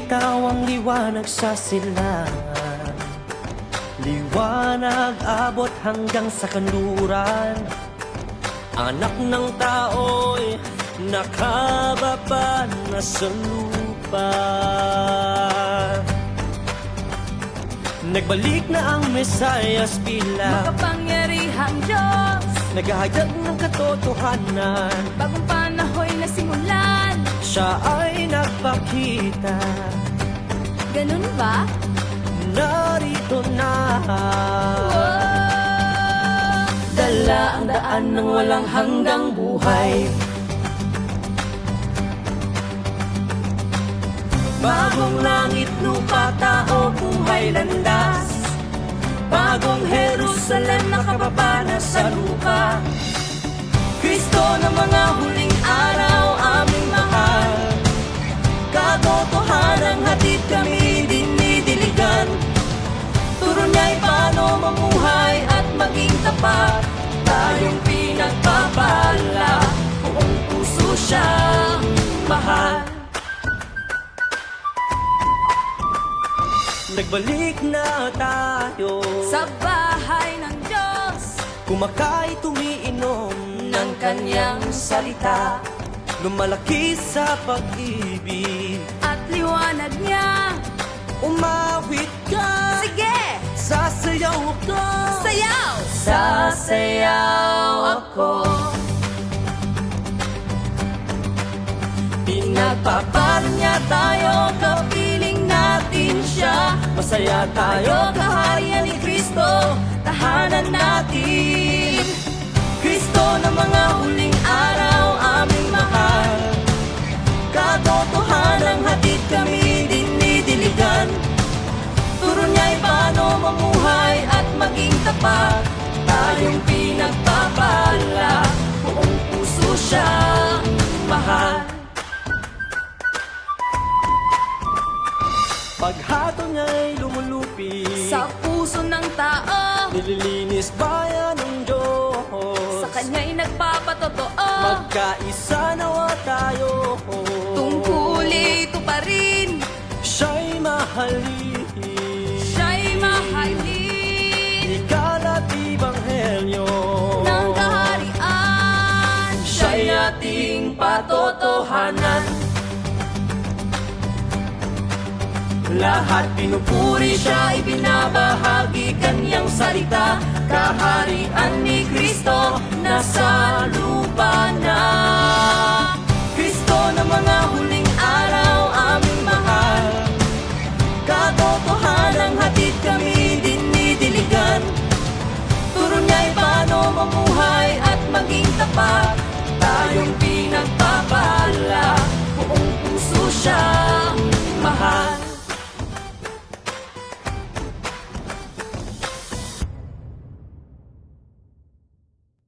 Lumilitaw ang liwanag sa silangan, liwanag abot hanggang sa kanluran. Anak ng tao'y nakababa na sa lupa. Nagbalik na ang Mesiyas bilang makapangyarihang Diyos. naghahayag ng katotohanan. Bagong panahoy na simulan. Siya ay nagpakita, Ganun ba? narito na. Dala ang daan ng walang hanggang buhay. Bagong langit, lupa, tao, buhay, landas. Bagong Jerusalem, nakababa na sa lupa. Kristo ng mga huling araw, aming mahal. Katotohanang hatid kami dinidiligan. Turo niya'y paano mamuhay at maging tapat. Tayong pinagpapala, buong puso siyang mahal. Nagbalik na tayo Sa bahay ng Diyos, kumakain, tumiinom ng kanyang salita lumalaki sa pag-ibig. at liwanag niya. Umawit ka, Sige! sasayaw ka, Sayaw! sasayaw ako. Pinagpapala niya tayo, kapiling natin siya. Masaya tayo, kaharian ni Kristo, tahanan natin. Kristo ng mga huling araw, aming mahal. Katotohanang hatid kami dinidiligan. Turo niya'y paano mamuhay at maging tapat. Tayong pinagpapala, buong puso siyang mahal. Paghato niya'y lumulupi Sa puso ng tao, nililinis bayan ng Diyos. sa kanya'y nagpapatotoo. Magkaisa nawa tayo, Tungkuli ito pa rin, siya'y mahalin. siya'y mahalin Ikalat Ibanghelyo ng kaharian. siya'y ating patotohanan. Lahat pinupuri siya, ibinabahagi kanyang salita. Kaharian ni Kristo nasa lupa.